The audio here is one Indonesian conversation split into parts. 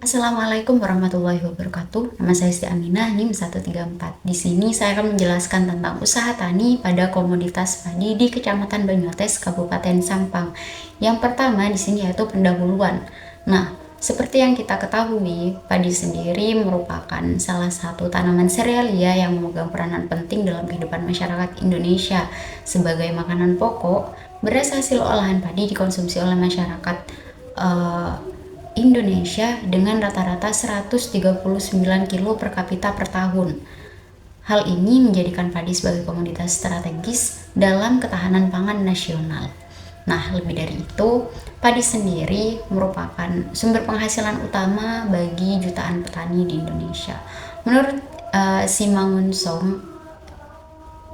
Assalamualaikum warahmatullahi wabarakatuh. Nama saya Siti Aminah, NIM 134. Di sini saya akan menjelaskan tentang usaha tani pada komoditas padi di Kecamatan Banyuates, Kabupaten Sampang. Yang pertama di sini yaitu pendahuluan. Nah, seperti yang kita ketahui, padi sendiri merupakan salah satu tanaman serealia yang memegang peranan penting dalam kehidupan masyarakat Indonesia. Sebagai makanan pokok, beras hasil olahan padi dikonsumsi oleh masyarakat Indonesia dengan rata-rata 139 kilo per kapita per tahun. Hal ini menjadikan padi sebagai komoditas strategis dalam ketahanan pangan nasional. Nah, lebih dari itu, padi sendiri merupakan sumber penghasilan utama bagi jutaan petani di Indonesia. Menurut Simangun Song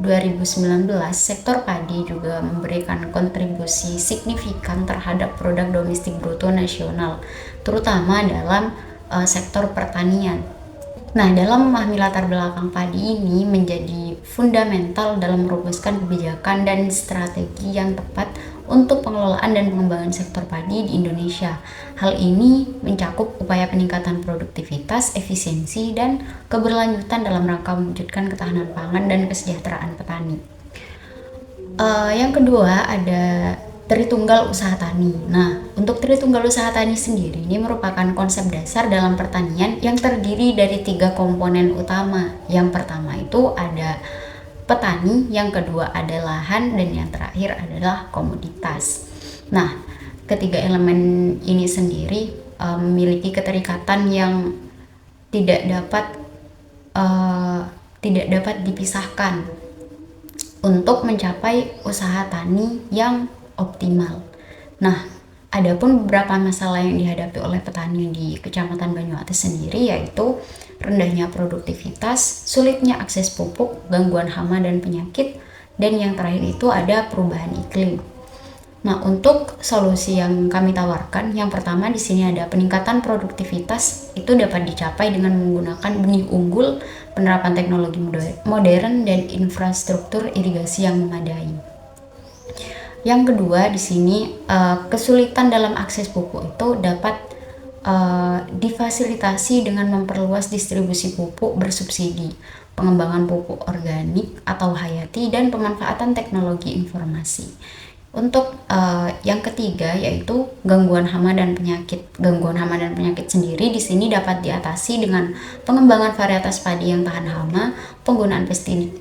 2019, sektor padi juga memberikan kontribusi signifikan terhadap produk domestik bruto nasional, terutama dalam sektor pertanian. Nah, dalam memahami latar belakang padi ini menjadi fundamental dalam merumuskan kebijakan dan strategi yang tepat untuk pengelolaan dan pengembangan sektor padi di Indonesia. Hal ini mencakup upaya peningkatan produktivitas, efisiensi, dan keberlanjutan dalam rangka mewujudkan ketahanan pangan dan kesejahteraan petani. Yang kedua ada Tritunggal Usaha Tani. Nah, untuk Tritunggal Usaha Tani sendiri ini merupakan konsep dasar dalam pertanian yang terdiri dari 3 komponen utama. Yang pertama itu ada petani, yang kedua ada lahan, dan yang terakhir adalah komoditas. Nah, ketiga elemen ini sendiri memiliki keterikatan yang tidak dapat dipisahkan untuk mencapai usaha tani yang optimal. Nah, adapun beberapa masalah yang dihadapi oleh petani di Kecamatan Banyuates sendiri yaitu rendahnya produktivitas, sulitnya akses pupuk, gangguan hama dan penyakit, dan yang terakhir itu ada perubahan iklim. Nah, untuk solusi yang kami tawarkan, yang pertama di sini ada peningkatan produktivitas, itu dapat dicapai dengan menggunakan benih unggul, penerapan teknologi modern, dan infrastruktur irigasi yang memadai. Yang kedua di sini kesulitan dalam akses pupuk itu dapat difasilitasi dengan memperluas distribusi pupuk bersubsidi, pengembangan pupuk organik atau hayati, dan pemanfaatan teknologi informasi. Untuk yang ketiga yaitu gangguan hama dan penyakit. Gangguan hama dan penyakit sendiri di sini dapat diatasi dengan pengembangan varietas padi yang tahan hama, penggunaan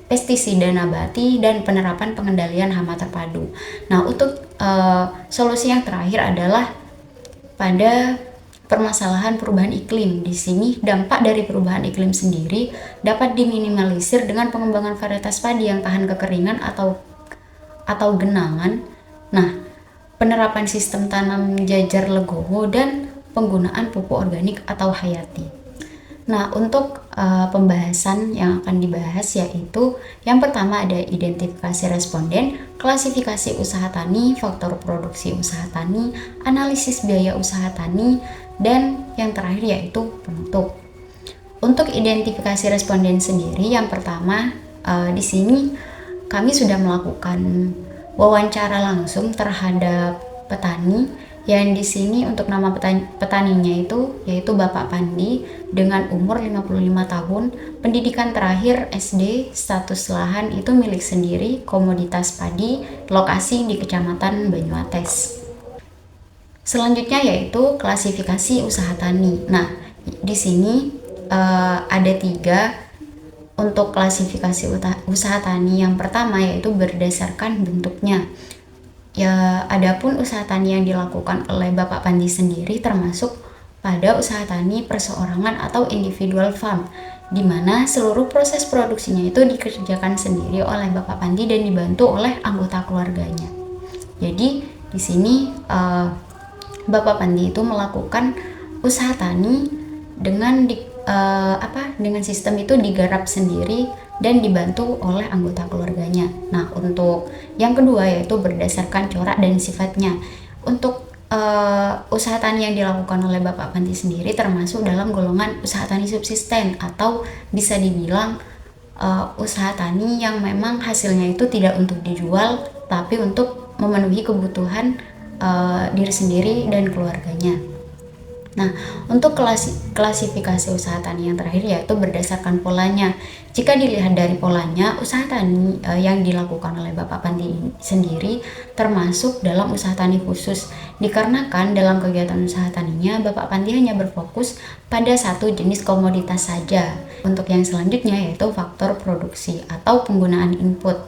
pestisida nabati, dan penerapan pengendalian hama terpadu. Nah, untuk solusi yang terakhir adalah pada permasalahan perubahan iklim. Di sini dampak dari perubahan iklim sendiri dapat diminimalisir dengan pengembangan varietas padi yang tahan kekeringan atau genangan. Nah, penerapan sistem tanam jajar legowo dan penggunaan pupuk organik atau hayati. Nah, untuk pembahasan yang akan dibahas yaitu yang pertama ada identifikasi responden, klasifikasi usaha tani, faktor produksi usaha tani, analisis biaya usaha tani, dan yang terakhir yaitu penutup. Untuk identifikasi responden sendiri, yang pertama di sini kami sudah melakukan wawancara langsung terhadap petani yang di sini untuk nama petaninya itu yaitu Bapak Pandi dengan umur 55 tahun, pendidikan terakhir SD, status lahan itu milik sendiri, komoditas padi, lokasi di Kecamatan Banyuates. Selanjutnya yaitu klasifikasi usaha tani. Nah, di sini ada 3 untuk klasifikasi usaha tani. Yang pertama yaitu berdasarkan bentuknya. Ya, adapun usaha tani yang dilakukan oleh Bapak Pandi sendiri termasuk pada usaha tani perseorangan atau individual farm, di mana seluruh proses produksinya itu dikerjakan sendiri oleh Bapak Pandi dan dibantu oleh anggota keluarganya. Jadi di sini Bapak Pandi itu melakukan usaha tani dengan dengan sistem itu digarap sendiri dan dibantu oleh anggota keluarganya. Nah, untuk yang kedua yaitu berdasarkan corak dan sifatnya. Untuk usaha tani yang dilakukan oleh Bapak Pandi sendiri termasuk dalam golongan usaha tani subsisten atau bisa dibilang usaha tani yang memang hasilnya itu tidak untuk dijual tapi untuk memenuhi kebutuhan diri sendiri dan keluarganya. Nah, untuk klasifikasi usaha tani yang terakhir yaitu berdasarkan polanya. Jika dilihat dari polanya, usaha tani yang dilakukan oleh Bapak Pandi sendiri termasuk dalam usaha tani khusus. Dikarenakan dalam kegiatan usaha taninya, Bapak Pandi hanya berfokus pada satu jenis komoditas saja. Untuk yang selanjutnya yaitu faktor produksi atau penggunaan input.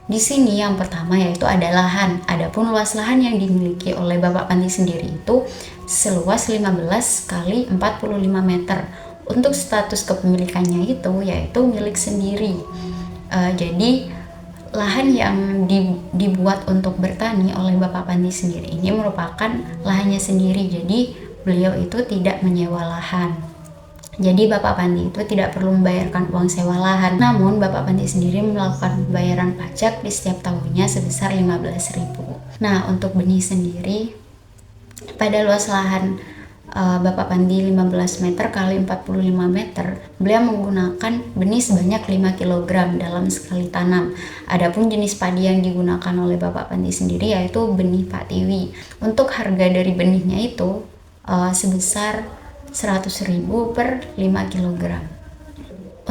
Di sini yang pertama yaitu ada lahan. Adapun luas lahan yang dimiliki oleh Bapak Pandi sendiri itu seluas 15 kali 45 meter. Untuk status kepemilikannya itu yaitu milik sendiri. Jadi lahan yang dibuat untuk bertani oleh Bapak Pandi sendiri ini merupakan lahannya sendiri. Jadi beliau itu tidak menyewa lahan. Jadi Bapak Pandi itu tidak perlu membayarkan uang sewa lahan. Namun Bapak Pandi sendiri melakukan pembayaran pajak di setiap tahunnya sebesar 15.000. Nah, untuk benih sendiri pada luas lahan Bapak Pandi 15 meter kali 45 meter, beliau menggunakan benih sebanyak 5 kg dalam sekali tanam. Adapun jenis padi yang digunakan oleh Bapak Pandi sendiri yaitu benih Patiwi. Untuk harga dari benihnya itu sebesar 100.000 per 5 kg.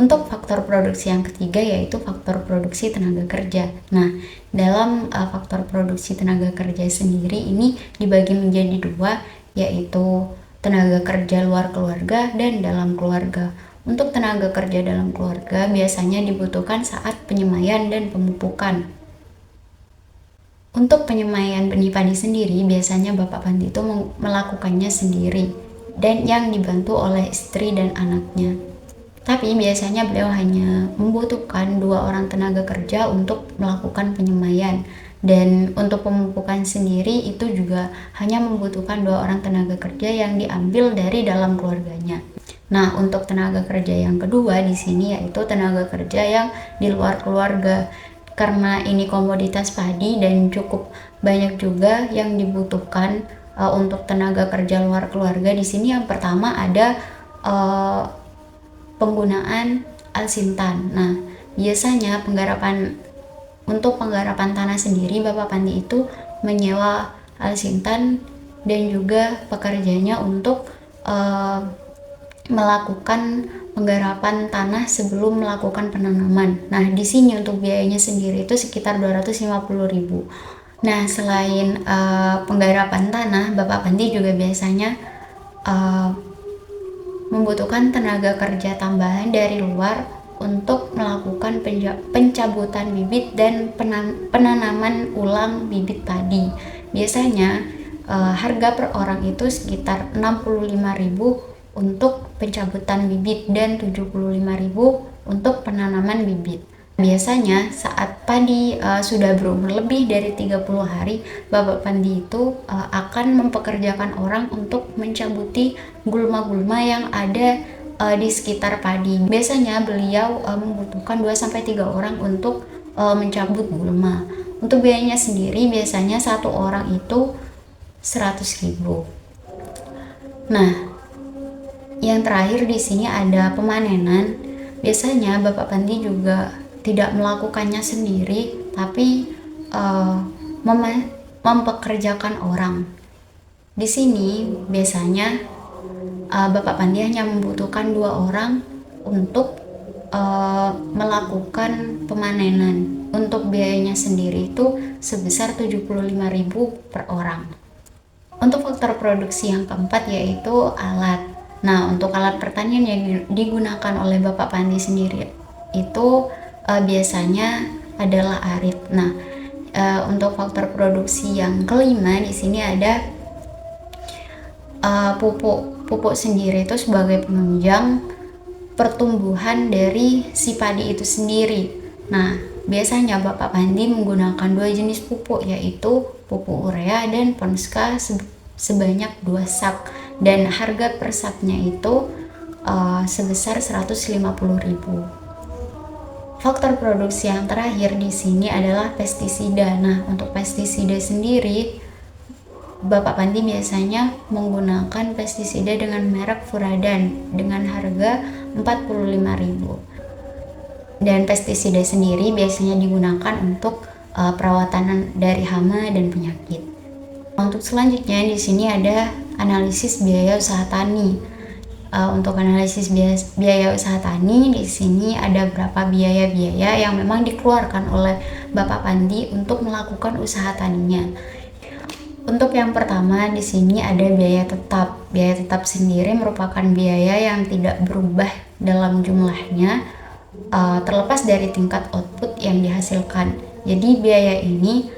Untuk faktor produksi yang ketiga yaitu faktor produksi tenaga kerja. Nah, dalam faktor produksi tenaga kerja sendiri ini dibagi menjadi dua, yaitu tenaga kerja luar keluarga dan dalam keluarga. Untuk tenaga kerja dalam keluarga biasanya dibutuhkan saat penyemaian dan pemupukan. Untuk penyemaian benih padi sendiri biasanya Bapak Pandi itu melakukannya sendiri dan yang dibantu oleh istri dan anaknya. Tapi biasanya beliau hanya membutuhkan 2 orang tenaga kerja untuk melakukan penyemaian. Dan untuk pemupukan sendiri itu juga hanya membutuhkan 2 orang tenaga kerja yang diambil dari dalam keluarganya. Nah, untuk tenaga kerja yang kedua di sini yaitu tenaga kerja yang di luar keluarga. Karena ini komoditas padi dan cukup banyak juga yang dibutuhkan untuk tenaga kerja luar keluarga. Di sini yang pertama ada penggunaan alsintan. Nah, biasanya untuk penggarapan tanah sendiri Bapak Pandi itu menyewa alsintan dan juga pekerjanya untuk melakukan penggarapan tanah sebelum melakukan penanaman. Nah, di sini untuk biayanya sendiri itu sekitar 250.000. Nah, selain penggarapan tanah, Bapak Pandi juga biasanya membutuhkan tenaga kerja tambahan dari luar untuk melakukan pencabutan bibit dan penanaman ulang bibit padi. Biasanya harga per orang itu sekitar 65.000 untuk pencabutan bibit dan 75.000 untuk penanaman bibit. Biasanya saat padi sudah berumur lebih dari 30 hari, Bapak Pandi itu akan mempekerjakan orang untuk mencabuti gulma-gulma yang ada di sekitar padi. Biasanya beliau membutuhkan 2-3 orang untuk mencabut gulma. Untuk biayanya sendiri biasanya satu orang itu 100.000. Nah, yang terakhir di sini ada pemanenan. Biasanya Bapak Pandi juga tidak melakukannya sendiri, tapi mempekerjakan orang. Di sini biasanya Bapak Pandi hanya membutuhkan 2 orang untuk melakukan pemanenan. Untuk biayanya sendiri itu sebesar 75.000 per orang. Untuk faktor produksi yang keempat yaitu alat. Nah, untuk alat pertanian yang digunakan oleh Bapak Pandi sendiri itu biasanya adalah arit. Nah, untuk faktor produksi yang kelima di sini ada pupuk. Pupuk sendiri itu sebagai penunjang pertumbuhan dari si padi itu sendiri. Nah, biasanya Bapak Pandi menggunakan 2 jenis pupuk yaitu pupuk urea dan ponska sebanyak 2 sak dan harga per saknya itu sebesar 150.000. Faktor produksi yang terakhir di sini adalah pestisida. Nah, untuk pestisida sendiri, Bapak Pandi biasanya menggunakan pestisida dengan merek Furadan dengan harga 45.000. Dan pestisida sendiri biasanya digunakan untuk perawatan dari hama dan penyakit. Untuk selanjutnya di sini ada analisis biaya usaha tani. Untuk analisis biaya usaha tani, di sini ada berapa biaya-biaya yang memang dikeluarkan oleh Bapak Pandi untuk melakukan usaha taninya. Untuk yang pertama di sini ada biaya tetap. Biaya tetap sendiri merupakan biaya yang tidak berubah dalam jumlahnya, terlepas dari tingkat output yang dihasilkan. Jadi biaya ini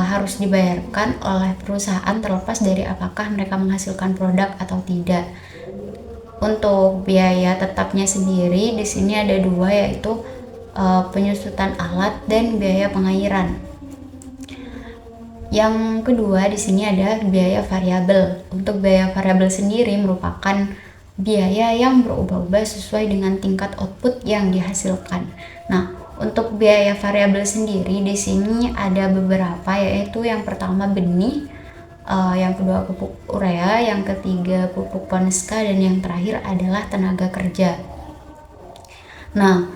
harus dibayarkan oleh perusahaan terlepas dari apakah mereka menghasilkan produk atau tidak. Untuk biaya tetapnya sendiri di sini ada dua, yaitu penyusutan alat dan biaya pengairan. Yang kedua di sini ada biaya variabel. Untuk biaya variabel sendiri merupakan biaya yang berubah-ubah sesuai dengan tingkat output yang dihasilkan. Nah, untuk biaya variabel sendiri di sini ada beberapa, yaitu yang pertama benih, yang kedua pupuk urea, yang ketiga pupuk Ponska, dan yang terakhir adalah tenaga kerja. Nah,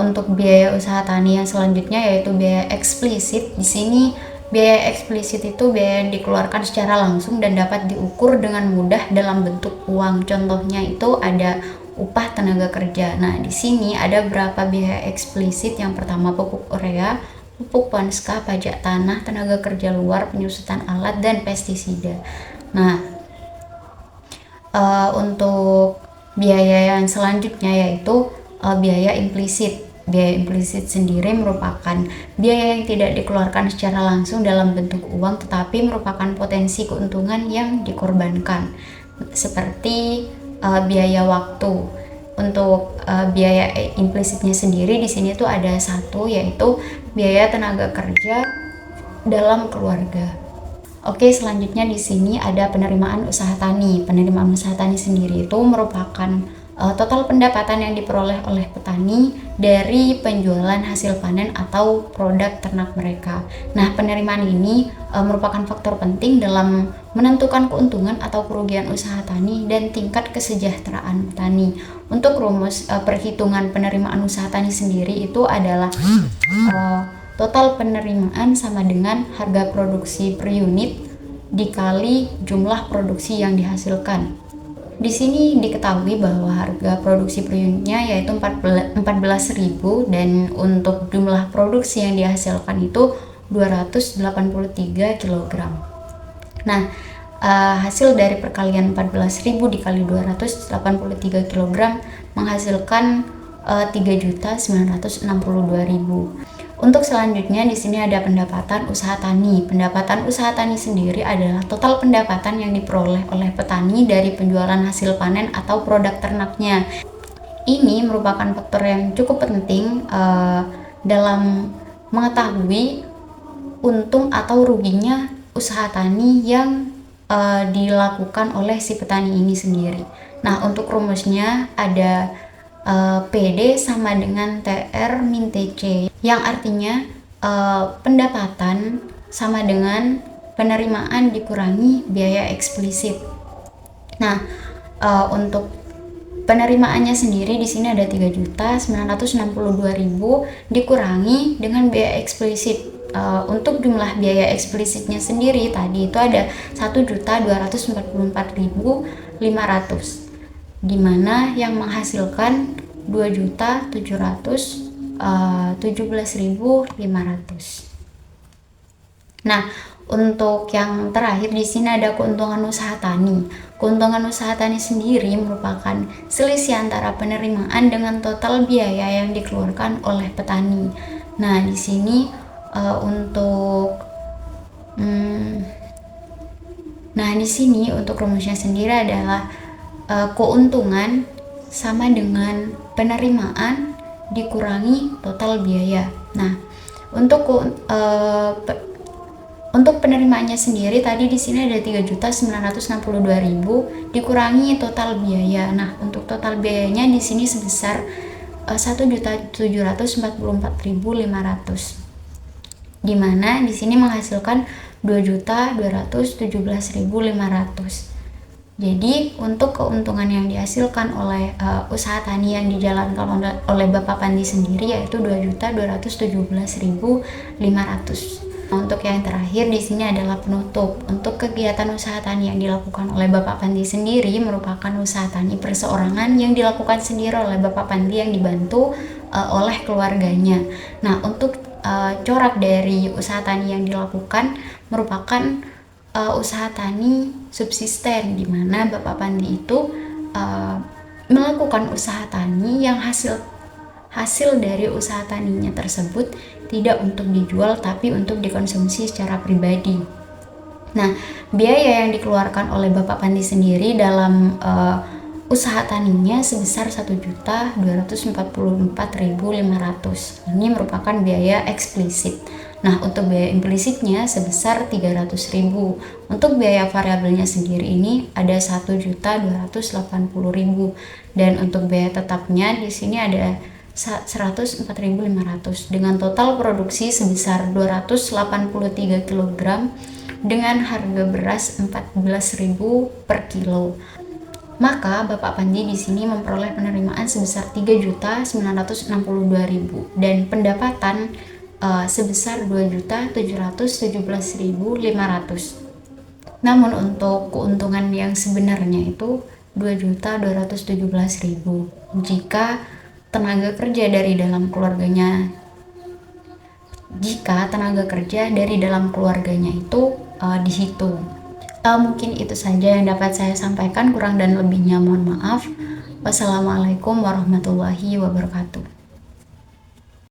untuk biaya usaha tani yang selanjutnya yaitu biaya eksplisit. Di sini biaya eksplisit itu biaya yang dikeluarkan secara langsung dan dapat diukur dengan mudah dalam bentuk uang. Contohnya itu ada upah tenaga kerja. Nah, di sini ada berapa biaya eksplisit. Yang pertama pupuk urea, pupuk Ponska, pajak tanah, tenaga kerja luar, penyusutan alat, dan pestisida. Nah, untuk biaya yang selanjutnya yaitu biaya implisit. Biaya implisit sendiri merupakan biaya yang tidak dikeluarkan secara langsung dalam bentuk uang, tetapi merupakan potensi keuntungan yang dikorbankan, seperti biaya waktu. Untuk biaya implisitnya sendiri di sini tuh ada satu, yaitu biaya tenaga kerja dalam keluarga. Oke, selanjutnya di sini ada penerimaan usaha tani. Penerimaan usaha tani sendiri itu merupakan total pendapatan yang diperoleh oleh petani dari penjualan hasil panen atau produk ternak mereka. Nah, penerimaan ini merupakan faktor penting dalam menentukan keuntungan atau kerugian usaha tani dan tingkat kesejahteraan petani. Untuk rumus perhitungan penerimaan usaha tani sendiri itu adalah total penerimaan sama dengan harga produksi per unit dikali jumlah produksi yang dihasilkan. Di sini diketahui bahwa harga produksi per unitnya yaitu 14.000 dan untuk jumlah produksi yang dihasilkan itu 283 kg. Nah, hasil dari perkalian 14.000 dikali 283 kg menghasilkan 3.962.000. Untuk selanjutnya di sini ada pendapatan usaha tani. Pendapatan usaha tani sendiri adalah total pendapatan yang diperoleh oleh petani dari penjualan hasil panen atau produk ternaknya. Ini merupakan faktor yang cukup penting dalam mengetahui untung atau ruginya usaha tani yang dilakukan oleh si petani ini sendiri. Nah, untuk rumusnya ada PD sama dengan TR min TC, yang artinya pendapatan sama dengan penerimaan dikurangi biaya eksplisit. Nah, untuk penerimaannya sendiri di sini ada 3.962.000 dikurangi dengan biaya eksplisit. Untuk jumlah biaya eksplisitnya sendiri tadi itu ada 1.244.500, di mana yang menghasilkan 2.717.500. Nah, untuk yang terakhir di sini ada keuntungan usaha tani. Keuntungan usaha tani sendiri merupakan selisih antara penerimaan dengan total biaya yang dikeluarkan oleh petani. Nah, di sini untuk rumusnya sendiri adalah keuntungan sama dengan penerimaan dikurangi total biaya. Nah, untuk penerimaannya sendiri tadi di sini ada 3.962.000 dikurangi total biaya. Nah, untuk total biayanya di sini sebesar 1.744.500, di mana di sini menghasilkan 2.217.500. Jadi untuk keuntungan yang dihasilkan oleh usaha tani yang dijalankan oleh Bapak Pandi sendiri yaitu 2.217.500. Untuk yang terakhir di sini adalah penutup. Untuk kegiatan usaha tani yang dilakukan oleh Bapak Pandi sendiri merupakan usaha tani perseorangan yang dilakukan sendiri oleh Bapak Pandi yang dibantu oleh keluarganya. Nah, untuk corak dari usaha tani yang dilakukan merupakan usaha tani subsisten, di mana Bapak Pandi itu melakukan usaha tani yang hasil dari usaha taninya tersebut tidak untuk dijual tapi untuk dikonsumsi secara pribadi. Nah, biaya yang dikeluarkan oleh Bapak Pandi sendiri dalam usaha taninya sebesar 1.244.500. Ini merupakan biaya eksplisit. Nah, untuk biaya implisitnya sebesar 300.000. Untuk biaya variabelnya sendiri ini ada 1.280.000 dan untuk biaya tetapnya di sini ada 104.500 dengan total produksi sebesar 283 kg dengan harga beras 14.000 per kilo. Maka Bapak Pandi di sini memperoleh penerimaan sebesar 3.962.000 dan pendapatan sebesar 2.717.500. Namun untuk keuntungan yang sebenarnya itu 2.217.000 jika tenaga kerja dari dalam keluarganya itu dihitung. Mungkin itu saja yang dapat saya sampaikan, kurang dan lebihnya mohon maaf. Wassalamualaikum warahmatullahi wabarakatuh.